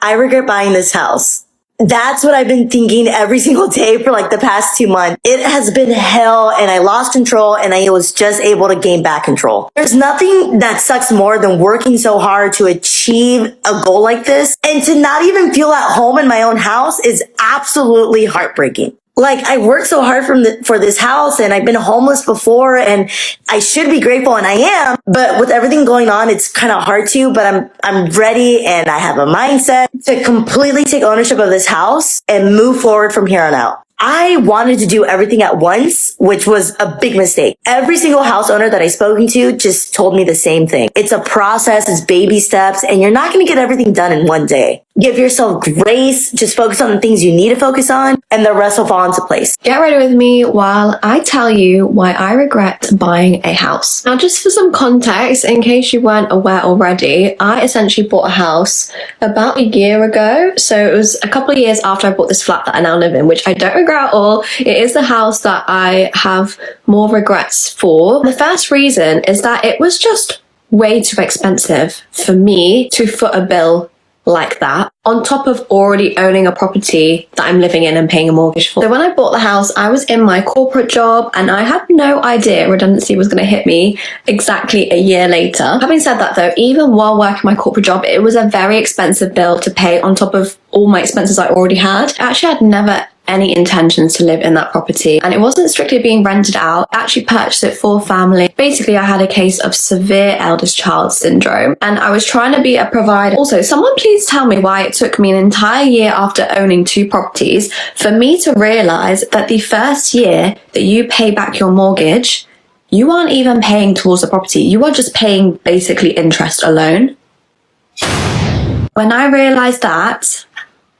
I regret buying this house. That's what I've been thinking every single day for like the past 2 months. It has been hell and I lost control and I was just able to gain back control. There's nothing that sucks more than working so hard to achieve a goal like this and to not even feel at home in my own house is absolutely heartbreaking. Like, I worked so hard for this house and I've been homeless before and I should be grateful and I am, but with everything going on, it's kind of hard to, but I'm ready and I have a mindset to completely take ownership of this house and move forward from here on out. I wanted to do everything at once, which was a big mistake. Every single house owner that I've spoken to just told me the same thing. It's a process, it's baby steps, and you're not going to get everything done in one day. Give yourself grace, just focus on the things you need to focus on, and the rest will fall into place. Get ready with me while I tell you why I regret buying a house. Now, just for some context, in case you weren't aware already, I essentially bought a house about a year ago. So it was a couple of years after I bought this flat that I now live in, which I don't regret at all. It is the house that I have more regrets for. The first reason is that it was just way too expensive for me to foot a bill like that, on top of already owning a property that I'm living in and paying a mortgage for. So when I bought the house, I was in my corporate job and I had no idea redundancy was going to hit me exactly a year later. Having said that though, even while working my corporate job, it was a very expensive bill to pay on top of all my expenses I already had. I actually had never any intentions to live in that property and it wasn't strictly being rented out. I actually purchased it for family. Basically, I had a case of severe eldest child syndrome and I was trying to be a provider. Also, someone please tell me why it took me an entire year after owning 2 properties for me to realize that the first year that you pay back your mortgage, you aren't even paying towards the property. You are just paying basically interest alone. When I realized that,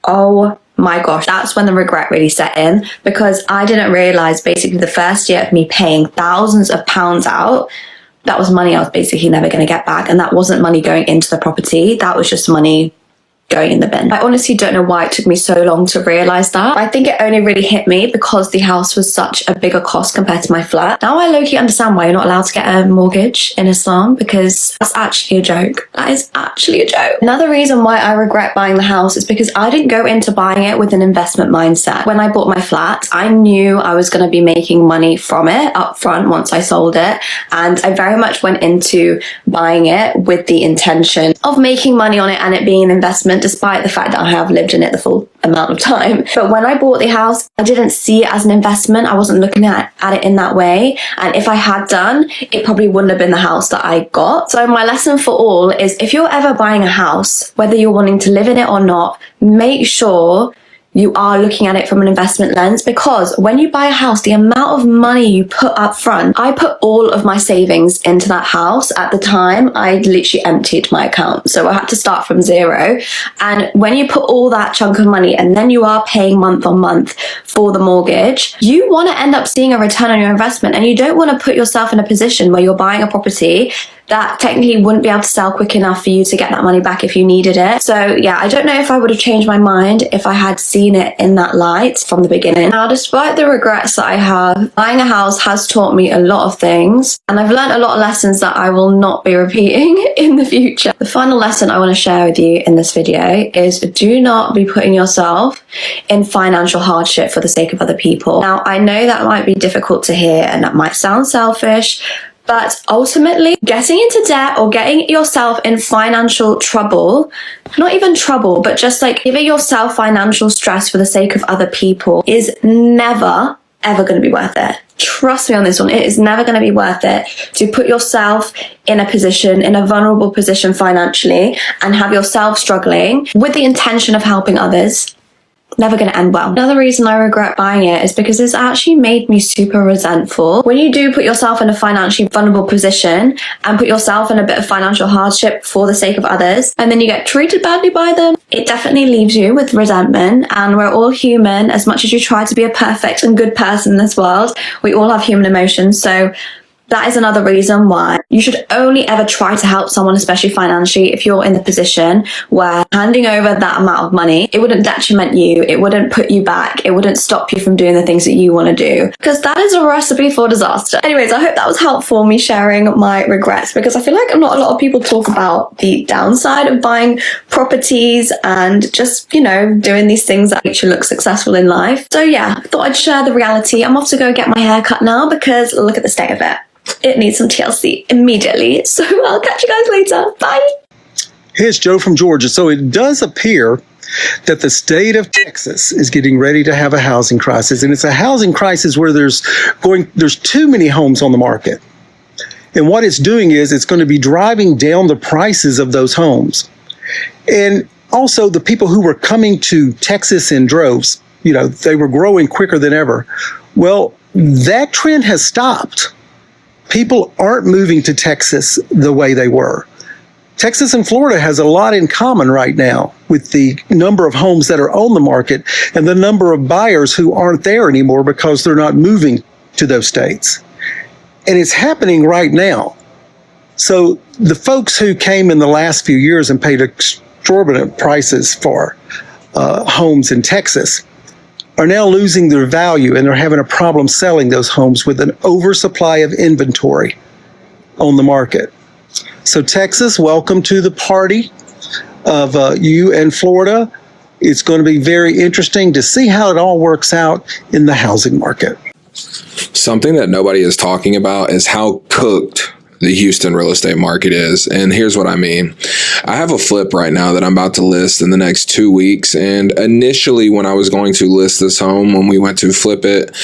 oh my gosh, that's when the regret really set in, because I didn't realize basically the first year of me paying thousands of pounds out, that was money I was basically never going to get back. And that wasn't money going into the property. That was just money going in the bin. I honestly don't know why it took me so long to realize that. I think it only really hit me because the house was such a bigger cost compared to my flat. Now I low-key understand why you're not allowed to get a mortgage in Islam, because that's actually a joke. That is actually a joke. Another reason why I regret buying the house is because I didn't go into buying it with an investment mindset. When I bought my flat, I knew I was going to be making money from it up front once I sold it, and I very much went into buying it with the intention of making money on it and it being an investment, despite the fact that I have lived in it the full amount of time. But when I bought the house, I didn't see it as an investment. I wasn't looking at it in that way. And if I had done, it probably wouldn't have been the house that I got. So my lesson for all is, if you're ever buying a house, whether you're wanting to live in it or not, make sure you are looking at it from an investment lens, because when you buy a house, the amount of money you put up front, I put all of my savings into that house. At the time, I literally emptied my account. So I had to start from zero. And when you put all that chunk of money and then you are paying month on month for the mortgage, you want to end up seeing a return on your investment. And you don't want to put yourself in a position where you're buying a property that technically wouldn't be able to sell quick enough for you to get that money back if you needed it. So yeah, I don't know if I would have changed my mind if I had seen it in that light from the beginning. Now, despite the regrets that I have, buying a house has taught me a lot of things, and I've learned a lot of lessons that I will not be repeating in the future. The final lesson I want to share with you in this video is, do not be putting yourself in financial hardship for the sake of other people. Now, I know that might be difficult to hear and that might sound selfish, but ultimately, getting into debt or getting yourself in financial trouble, not even trouble, but just like giving yourself financial stress for the sake of other people, is never, ever going to be worth it. Trust me on this one. It is never going to be worth it to put yourself in a vulnerable position financially and have yourself struggling with the intention of helping others. Never going to end well. Another reason I regret buying it is because it's actually made me super resentful. When you do put yourself in a financially vulnerable position and put yourself in a bit of financial hardship for the sake of others, and then you get treated badly by them, it definitely leaves you with resentment. And we're all human. As much as you try to be a perfect and good person in this world, we all have human emotions. So That is another reason why you should only ever try to help someone, especially financially, if you're in the position where handing over that amount of money, it wouldn't detriment you, it wouldn't put you back, it wouldn't stop you from doing the things that you want to do, because that is a recipe for disaster. Anyways, I hope that was helpful, me sharing my regrets, because I feel like not a lot of people talk about the downside of buying properties and just, you know, doing these things that make you look successful in life. So yeah, I thought I'd share the reality. I'm off to go get my hair cut now because look at the state of it. It needs some TLC immediately. So I'll catch you guys later. Bye. Here's Joe from Georgia. So it does appear that the state of Texas is getting ready to have a housing crisis. And it's a housing crisis where there's too many homes on the market. And what it's doing is it's going to be driving down the prices of those homes. And also the people who were coming to Texas in droves, you know, they were growing quicker than ever. Well, that trend has stopped. People aren't moving to Texas the way they were. Texas and Florida has a lot in common right now with the number of homes that are on the market and the number of buyers who aren't there anymore because they're not moving to those states. And it's happening right now. So the folks who came in the last few years and paid exorbitant prices for homes in Texas are now losing their value, and they're having a problem selling those homes with an oversupply of inventory on the market. So Texas, welcome to the party of you and Florida. It's going to be very interesting to see how it all works out in the housing market. Something that nobody is talking about is how cooked the Houston real estate market is. And here's what I mean. I have a flip right now that I'm about to list in the next 2 weeks. And initially, when I was going to list this home, when we went to flip it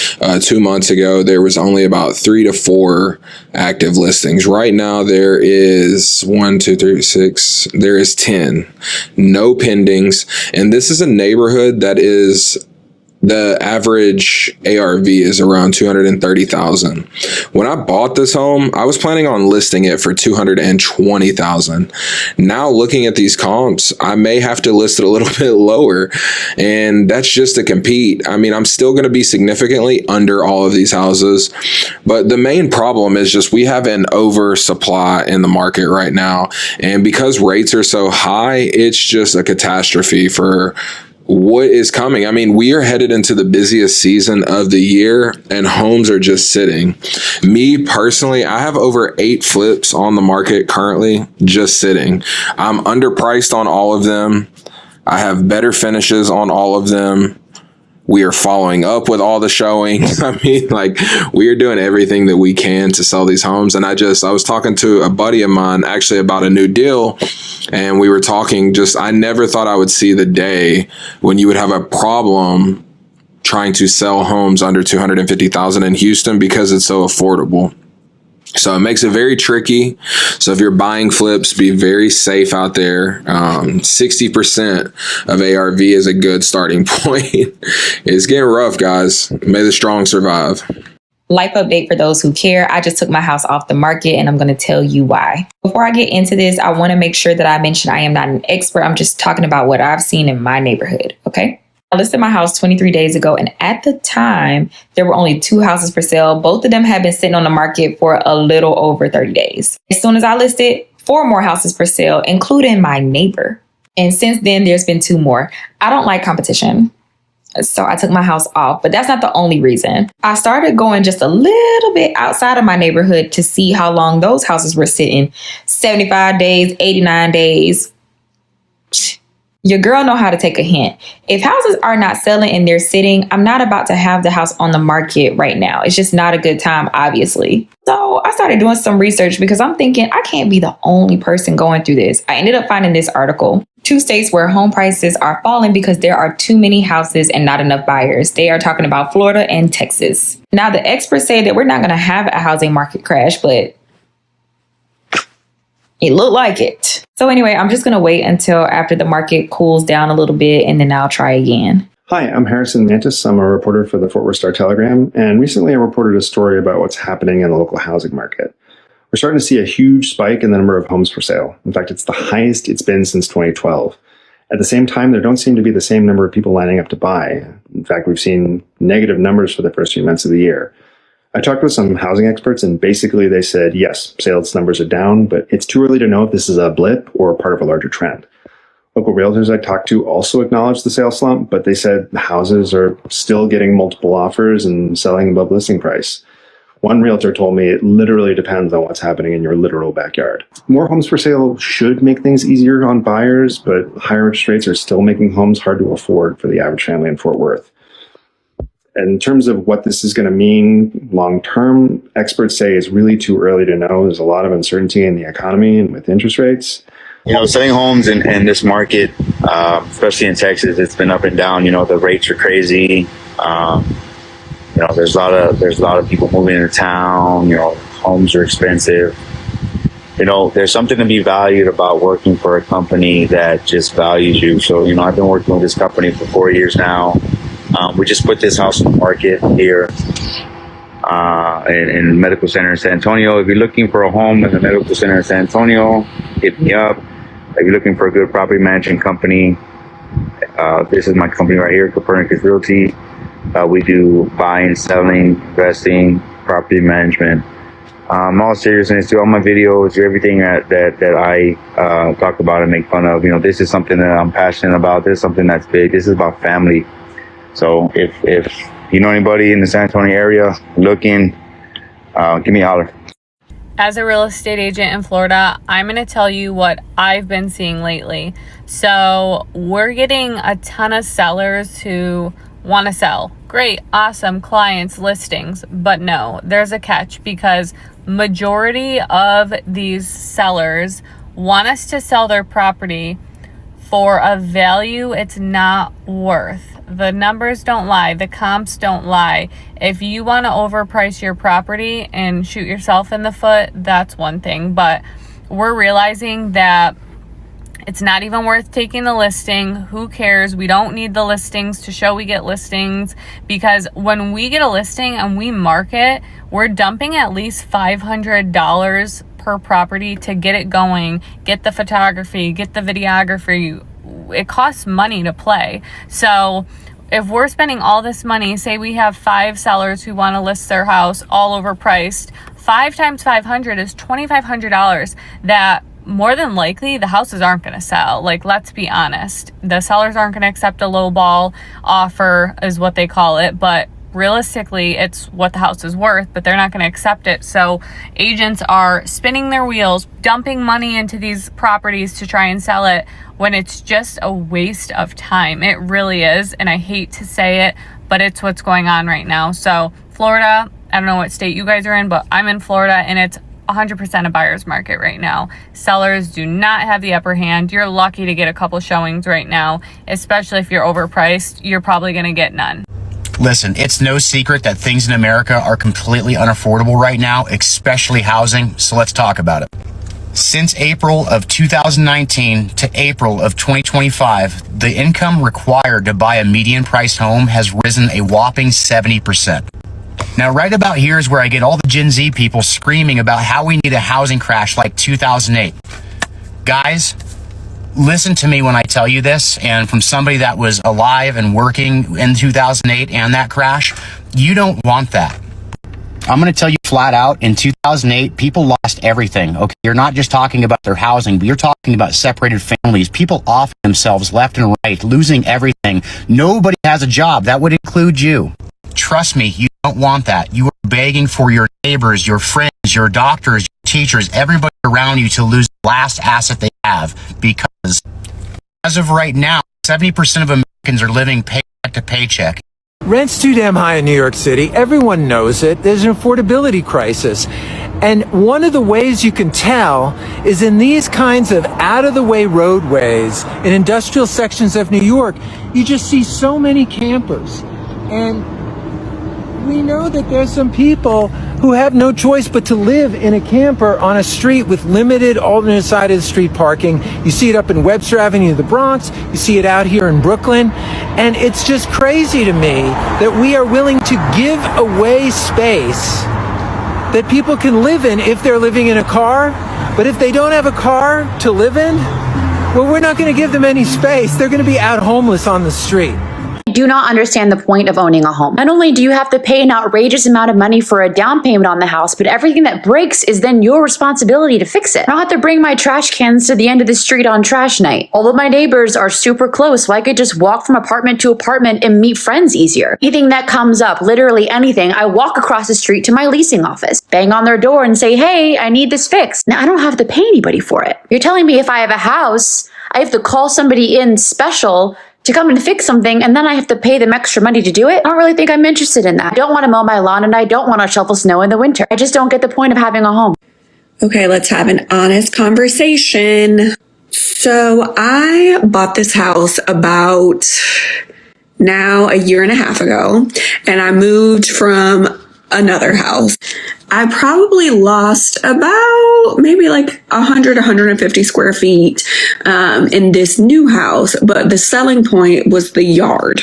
2 months ago, there was only about 3 to 4 active listings. Right now, there is 1, 2, 3, 6. There is 10. No pendings. And this is a neighborhood that is, the average ARV is around 230,000. When I bought this home, I was planning on listing it for 220,000. Now looking at these comps, I may have to list it a little bit lower, and that's just to compete. I mean, I'm still going to be significantly under all of these houses, but the main problem is just we have an oversupply in the market right now, and because rates are so high, it's just a catastrophe for what is coming. I mean, we are headed into the busiest season of the year and homes are just sitting. Me personally, I have over 8 flips on the market currently just sitting. I'm underpriced on all of them. I have better finishes on all of them. We are following up with all the showings. I mean, like, we are doing everything that we can to sell these homes. And I was talking to a buddy of mine actually about a new deal. And we were talking I never thought I would see the day when you would have a problem trying to sell homes under 250,000 in Houston because it's so affordable. So it makes it very tricky. So if you're buying flips, be very safe out there. 60% of ARV is a good starting point. It's getting rough, guys. May the strong survive. Life update for those who care. I just took my house off the market and I'm going to tell you why. Before I get into this, I want to make sure that I mention I am not an expert. I'm just talking about what I've seen in my neighborhood. Okay. I listed my house 23 days ago, and at the time, there were only 2 houses for sale. Both of them had been sitting on the market for a little over 30 days. As soon as I listed, 4 more houses for sale, including my neighbor. And since then, there's been 2 more. I don't like competition, so I took my house off, but that's not the only reason. I started going just a little bit outside of my neighborhood to see how long those houses were sitting. 75 days, 89 days. Your girl know how to take a hint. If houses are not selling and they're sitting, I'm not about to have the house on the market right now. It's just not a good time, obviously. So I started doing some research because I'm thinking I can't be the only person going through this. I ended up finding this article. 2 states where home prices are falling because there are too many houses and not enough buyers. They are talking about Florida and Texas. Now, the experts say that we're not going to have a housing market crash, but it looked like it. So anyway, I'm just going to wait until after the market cools down a little bit and then I'll try again. Hi, I'm Harrison Mantis. I'm a reporter for the Fort Worth Star-Telegram, and recently I reported a story about what's happening in the local housing market. We're starting to see a huge spike in the number of homes for sale. In fact, it's the highest it's been since 2012. At the same time, there don't seem to be the same number of people lining up to buy. In fact, we've seen negative numbers for the first few months of the year. I talked with some housing experts, and basically they said, yes, sales numbers are down, but it's too early to know if this is a blip or part of a larger trend. Local realtors I talked to also acknowledged the sales slump, but they said the houses are still getting multiple offers and selling above listing price. One realtor told me it literally depends on what's happening in your literal backyard. More homes for sale should make things easier on buyers, but higher interest rates are still making homes hard to afford for the average family in Fort Worth. And in terms of what this is going to mean long term, experts say it's really too early to know. There's a lot of uncertainty in the economy and with interest rates. Selling homes in this market, especially in Texas, it's been up and down. The rates are crazy. There's a lot of people moving into town. Homes are expensive. There's something to be valued about working for a company that just values you. So, I've been working with this company for 4 years now. We just put this house on the market here in the medical center in San Antonio. If you're looking for a home in the medical center in San Antonio, hit me up. If you're looking for a good property management company, this is my company right here, Copernicus Realty. We do buying, selling, investing, property management. All seriousness, to all my videos, to everything that I talk about and make fun of. This is something that I'm passionate about. This is something that's big. This is about family. So if you know anybody in the San Antonio area looking, give me a holler. As a real estate agent in Florida, I'm going to tell you what I've been seeing lately. So we're getting a ton of sellers who want to sell. Great, awesome clients, listings. But no, there's a catch, because majority of these sellers want us to sell their property for a value it's not worth. The numbers don't lie. The comps don't lie. If you want to overprice your property and shoot yourself in the foot, that's one thing. But we're realizing that it's not even worth taking the listing. Who cares? We don't need the listings to show we get listings, because when we get a listing and we market, we're dumping at least $500 per property to get it going, get the photography, get the videography. It costs money to play. So if we're spending all this money, say we have 5 sellers who want to list their house all overpriced, 5 times 500 is $2,500 that more than likely the houses aren't going to sell. Like, let's be honest. The sellers aren't going to accept a lowball offer is what they call it, but realistically it's what the house is worth, but they're not going to accept it. So agents are spinning their wheels, dumping money into these properties to try and sell it, when it's just a waste of time. It really is. And I hate to say it, but it's what's going on right now. So Florida, I don't know what state you guys are in, but I'm in Florida, and it's 100% a buyer's market right now. Sellers do not have the upper hand. You're lucky to get a couple showings right now, especially if you're overpriced. You're probably going to get none. Listen, it's no secret that things in America are completely unaffordable right now, especially housing, so let's talk about it. Since April of 2019 to April of 2025, the income required to buy a median priced home has risen a whopping 70%. Now, right about here is where I get all the Gen Z people screaming about how we need a housing crash like 2008. Guys, listen to me when I tell you this, and from somebody that was alive and working in 2008 and that crash, you don't want that. I'm going to tell you flat out, in 2008, people lost everything. Okay, you're not just talking about their housing, but you're talking about separated families, people off themselves left and right, losing everything. Nobody has a job. That would include you. Trust me, you don't want that. You are begging for your neighbors, your friends, your doctors, your teachers, everybody around you to lose the last asset they have, because as of right now, 70% of Americans are living paycheck to paycheck. Rent's too damn high in New York City. Everyone knows it. There's an affordability crisis. And one of the ways you can tell is in these kinds of out-of-the-way roadways in industrial sections of New York, you just see so many campers. And we know that there's some people who have no choice but to live in a camper on a street with limited alternate side of the street parking. You see it up in Webster Avenue, the Bronx. You see it out here in Brooklyn. And it's just crazy to me that we are willing to give away space that people can live in if they're living in a car. But if they don't have a car to live in, well, we're not going to give them any space. They're going to be out homeless on the street. I do not understand the point of owning a home. Not only do you have to pay an outrageous amount of money for a down payment on the house, but everything that breaks is then your responsibility to fix it. I don't have to bring my trash cans to the end of the street on trash night. All of my neighbors are super close, so I could just walk from apartment to apartment and meet friends easier. Anything that comes up, literally anything, I walk across the street to my leasing office, bang on their door and say, hey, I need this fixed. Now, I don't have to pay anybody for it. You're telling me if I have a house, I have to call somebody in special to come and fix something, and then I have to pay them extra money to do it? I don't really think I'm interested in that. I don't want to mow my lawn, and I don't want to shovel snow in the winter. I just don't get the point of having a home. Okay, let's have an honest conversation. So I bought this house about now a year and a half ago, and I moved from another house. I probably lost about maybe like 150 square feet in this new house, but the selling point was the yard.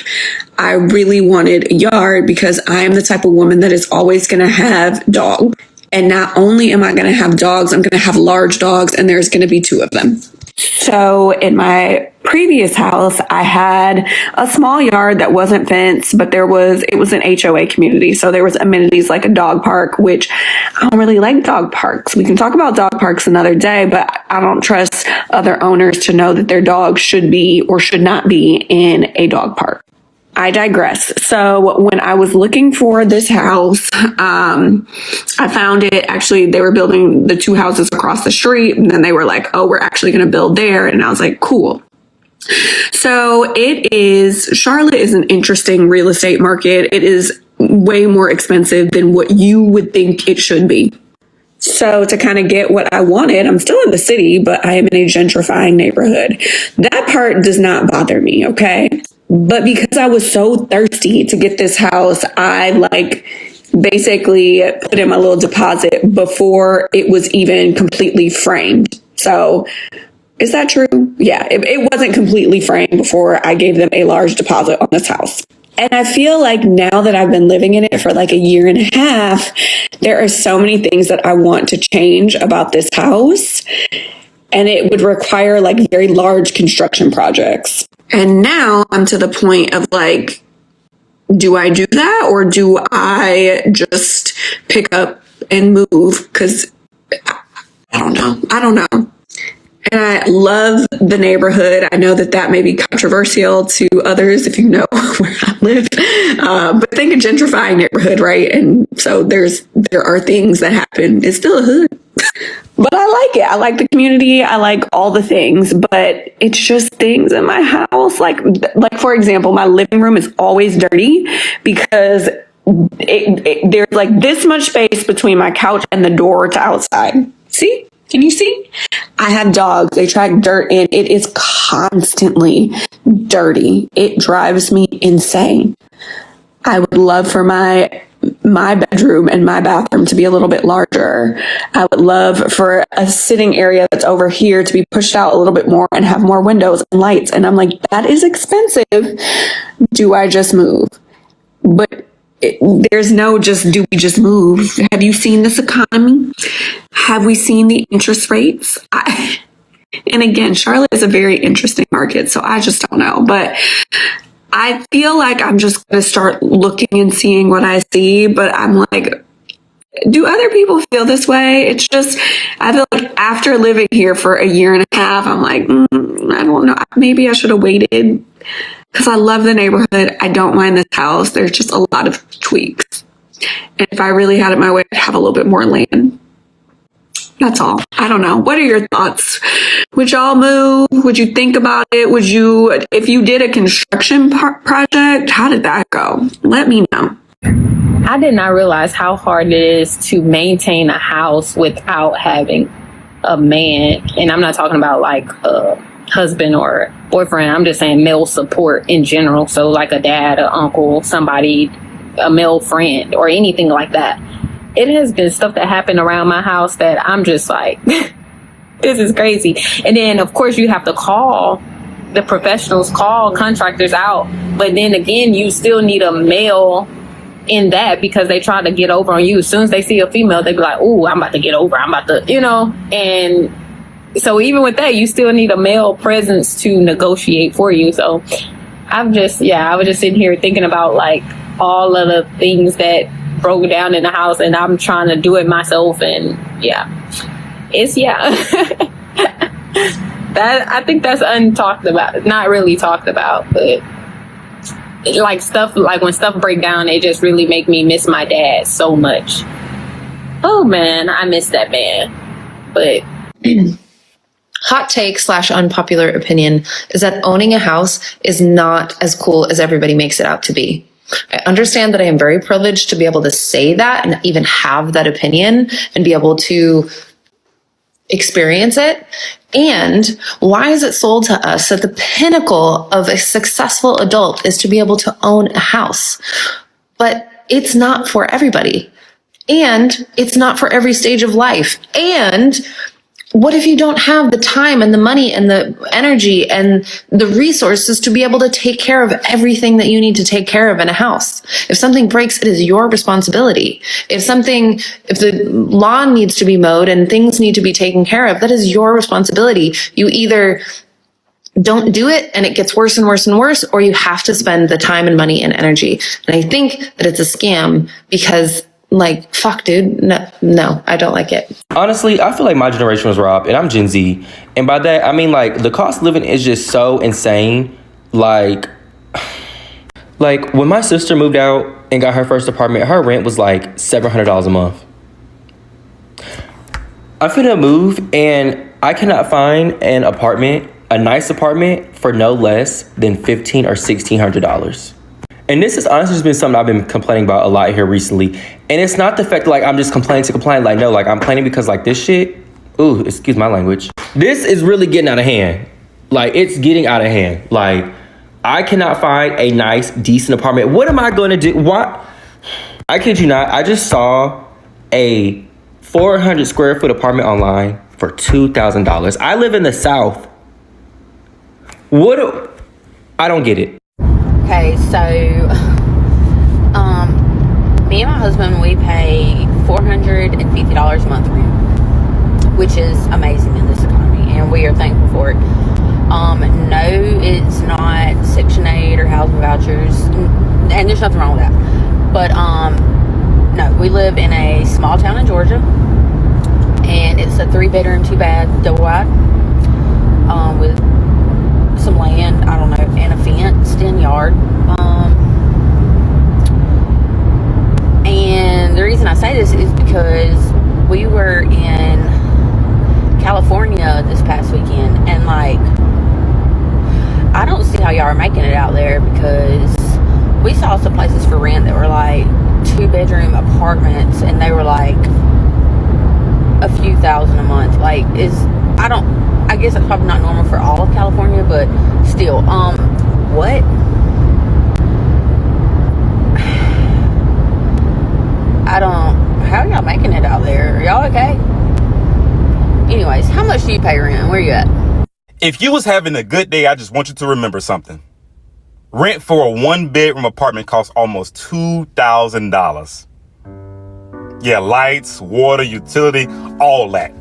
I really wanted a yard because I am the type of woman that is always going to have dogs. And not only am I going to have dogs, I'm going to have large dogs, and there's going to be 2 of them. So in my previous house, I had a small yard that wasn't fenced, but it was an HOA community. So there was amenities like a dog park, which I don't really like dog parks. We can talk about dog parks another day, but I don't trust other owners to know that their dog should be or should not be in a dog park. I digress. So when I was looking for this house, I found it. Actually, they were building the 2 houses across the street, and then they were like, oh, we're actually going to build there. And I was like, cool. So Charlotte is an interesting real estate market. It is way more expensive than what you would think it should be. So to kind of get what I wanted, I'm still in the city, but I am in a gentrifying neighborhood. That part does not bother me, okay? But because I was so thirsty to get this house, I basically put in my little deposit before it was even completely framed. So is that true? Yeah, it wasn't completely framed before I gave them a large deposit on this house. And I feel like now that I've been living in it for like a year and a half, there are so many things that I want to change about this house. And it would require like very large construction projects. And now I'm to the point of like, do I do that or do I just pick up and move? Because I don't know. And I love the neighborhood. I know that may be controversial to others if you know where I live. But think a gentrifying neighborhood, right? And so there are things that happen. It's still a hood. But I like it. I like the community. I like all the things, but it's just things in my house. Like for example, my living room is always dirty because there's like this much space between my couch and the door to outside. See? Can you see? I have dogs. They track dirt in. It is constantly dirty. It drives me insane. I would love for my bedroom and my bathroom to be a little bit larger. I would love for a sitting area that's over here to be pushed out a little bit more and have more windows and lights. And I'm like, that is expensive. Do I just move? But there's no do we just move? Have you seen this economy? Have we seen the interest rates? And again, Charlotte is a very interesting market, so I just don't know. But I feel like I'm just going to start looking and seeing what I see. But I'm like, do other people feel this way? It's just, I feel like after living here for a year and a half, I'm like, I don't know. Maybe I should have waited. Because I love the neighborhood. I don't mind this house. There's just a lot of tweaks. And if I really had it my way, I'd have a little bit more land. That's all. I don't know. What are your thoughts? Would y'all move? Would you think about it? Would you, if you did a construction project, how did that go? Let me know. I did not realize how hard it is to maintain a house without having a man. And I'm not talking about like a husband or boyfriend. I'm just saying male support in general. So like a dad, an uncle, somebody, a male friend or anything like that. It has been stuff that happened around my house that I'm just like, this is crazy. And then of course you have to call the professionals, call contractors out. But then again, you still need a male in that because they try to get over on you. As soon as they see a female, they be like, "Ooh, I'm about to get over. I'm about to," and so even with that, you still need a male presence to negotiate for you. So I was just sitting here thinking about like all of the things that broke down in the house, and I'm trying to do it myself. And that I think that's untalked about, not really talked about, but like stuff, like when stuff break down, it just really make me miss my dad so much. Oh man, I miss that man. But hot take / unpopular opinion is that owning a house is not as cool as everybody makes it out to be. I understand that I am very privileged to be able to say that and even have that opinion and be able to experience it. And why is it sold to us that the pinnacle of a successful adult is to be able to own a house? But it's not for everybody. And it's not for every stage of life. And what if you don't have the time and the money and the energy and the resources to be able to take care of everything that you need to take care of in a house? If something breaks, it is your responsibility. If the lawn needs to be mowed and things need to be taken care of, that is your responsibility. You either don't do it and it gets worse and worse and worse, or you have to spend the time and money and energy. And I think that it's a scam because, like, fuck, dude. No, I don't like it. Honestly, I feel like my generation was robbed, and I'm Gen Z. And by that, I mean, like, the cost of living is just so insane. Like when my sister moved out and got her first apartment, her rent was like $700 a month. I'm finna move, and I cannot find a nice apartment, for no less than $1,500 or $1,600. And this has honestly been something I've been complaining about a lot here recently. And it's not the fact that, like, I'm just complaining to complain. Like, no, like, I'm complaining because, like, this shit, ooh, excuse my language. This is really getting out of hand. Like, it's getting out of hand. Like, I cannot find a nice, decent apartment. What am I going to do? What? I kid you not. I just saw a 400 square foot apartment online for $2,000. I live in the South. I don't get it. Okay, so me and my husband, we pay $450 a month rent, which is amazing in this economy, and we are thankful for it. No, it's not Section 8 or housing vouchers, and there's nothing wrong with that. But no, we live in a small town in Georgia, and it's a 3-bedroom, 2-bath, double wide, with some land, I don't know, and a fenced-in yard. And the reason I say this is because we were in California this past weekend, and like, I don't see how y'all are making it out there, because we saw some places for rent that were like 2-bedroom apartments, and they were like a few thousand a month. Like, I guess that's probably not normal for all of California, but still, what? How are y'all making it out there? Are y'all okay? Anyways, how much do you pay rent? Where you at? If you was having a good day, I just want you to remember something. Rent for a 1-bedroom apartment costs almost $2,000. Yeah, lights, water, utility, all that.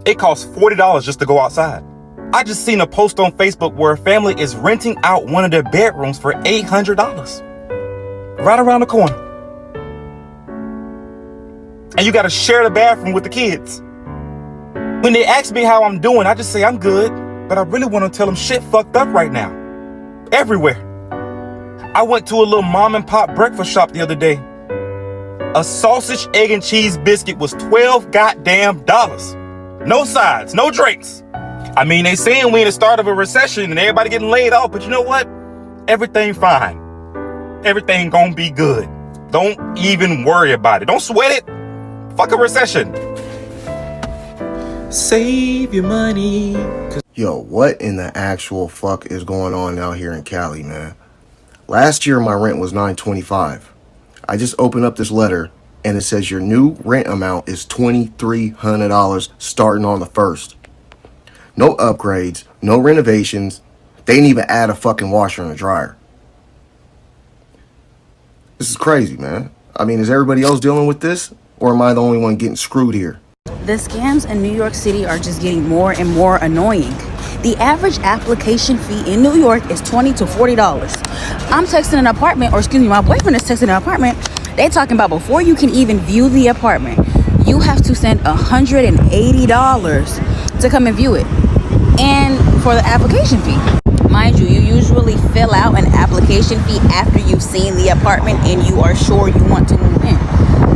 It costs $40 just to go outside. I just seen a post on Facebook where a family is renting out one of their bedrooms for $800. Right around the corner. And you gotta share the bathroom with the kids. When they ask me how I'm doing, I just say I'm good, but I really want to tell them shit fucked up right now. Everywhere. I went to a little mom and pop breakfast shop the other day. A sausage, egg, and cheese biscuit was $12 goddamn dollars. No sides, no drinks. I mean, they saying we in the start of a recession and everybody getting laid off, but you know what? Everything fine. Everything gonna be good. Don't even worry about it. Don't sweat it. Fuck a recession. Save your money. Yo, what in the actual fuck is going on out here in Cali, man? Last year, my rent was $925. I just opened up this letter, and it says your new rent amount is $2,300 starting on the 1st. No upgrades, no renovations. They didn't even add a fucking washer and a dryer. This is crazy, man. I mean, is everybody else dealing with this? Or am I the only one getting screwed here? The scams in New York City are just getting more and more annoying. The average application fee in New York is $20 to $40. I'm texting an apartment, or excuse me, my boyfriend is texting an apartment. They talking about before you can even view the apartment, you have to send $180 to come and view it. And for the application fee. Mind you, you usually fill out an application fee after you've seen the apartment and you are sure you want to move in.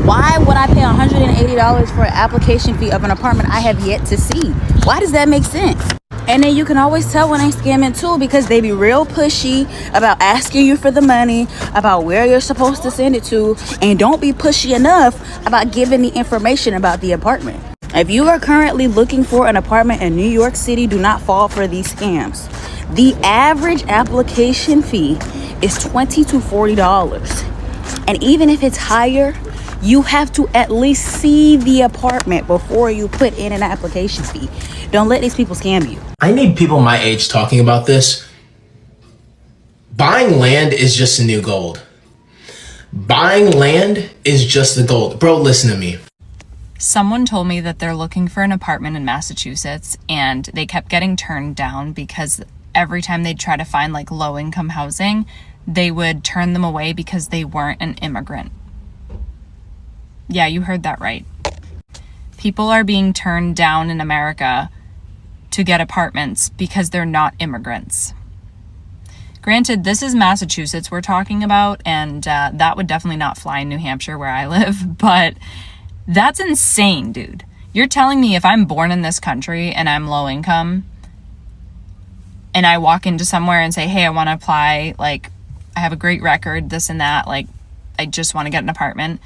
Why would I pay $180 for an application fee of an apartment I have yet to see? Why does that make sense? And then you can always tell when they scamming too, because they be real pushy about asking you for the money, about where you're supposed to send it to, and don't be pushy enough about giving the information about the apartment. If you are currently looking for an apartment in New York City, do not fall for these scams. The average application fee is $20 to $40. And even if it's higher, you have to at least see the apartment before you put in an application fee. Don't let these people scam you. I need people my age talking about this. Buying land is just the new gold. Buying land is just the gold. Bro, listen to me. Someone told me that they're looking for an apartment in Massachusetts and they kept getting turned down because every time they'd try to find like low-income housing, they would turn them away because they weren't an immigrant. Yeah, you heard that right. People are being turned down in America to get apartments because they're not immigrants. Granted, this is Massachusetts we're talking about, and that would definitely not fly in New Hampshire where I live, but that's insane, dude. You're telling me if I'm born in this country and I'm low income and I walk into somewhere and say, hey, I want to apply, like, I have a great record, this and that, like, I just want to get an apartment,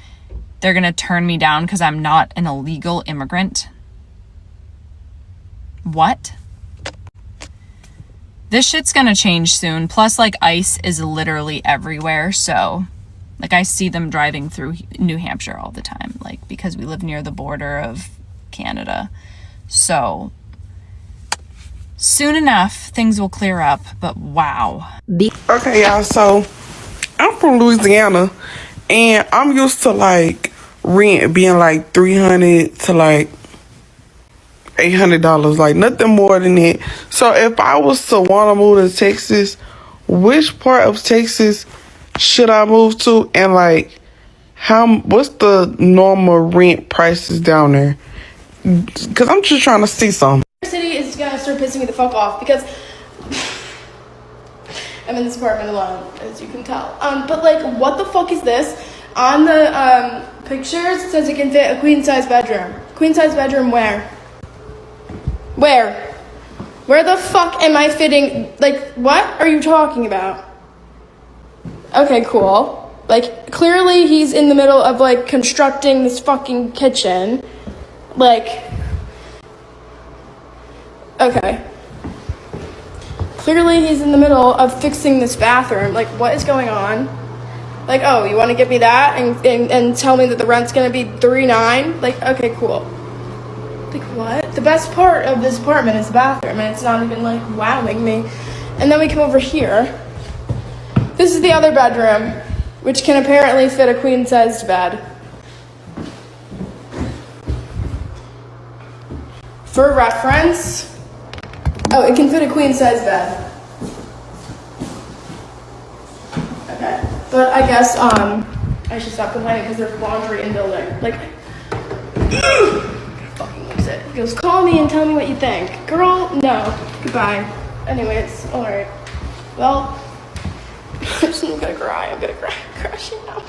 they're going to turn me down because I'm not an illegal immigrant? What? This shit's going to change soon. Plus, like, ICE is literally everywhere, so... Like, I see them driving through New Hampshire all the time, like, because we live near the border of Canada. So, soon enough, things will clear up, but wow. Okay, y'all, so I'm from Louisiana, and I'm used to, like, rent being, like, $300 to, like, $800, like, nothing more than that. So, if I was to want to move to Texas, which part of Texas should I move to, and like what's the normal rent prices down there? Because I'm just trying to see something. City is gonna start pissing me the fuck off because I'm in this apartment alone, as you can tell. But like, what the fuck is this? On the pictures, it says it can fit a queen size bedroom. Queen size bedroom where? Where the fuck am I fitting? Like, what are you talking about? Okay, cool. Like, clearly he's in the middle of, like, constructing this fucking kitchen. Like, okay. Clearly he's in the middle of fixing this bathroom. Like, what is going on? Like, oh, you want to give me that and tell me that the rent's going to be $3.9? Like, okay, cool. Like, what? The best part of this apartment is the bathroom, and it's not even, like, wowing me. And then we come over here. This is the other bedroom, which can apparently fit a queen-sized bed. For reference, oh, it can fit a queen-sized bed. Okay, but I guess I should stop complaining because there's laundry in building. Like, fucking looks it. He goes, call me and tell me what you think. Girl, no. Goodbye. Anyways, alright. Well, I'm gonna cry. I'm gonna cry. I'm crashing now.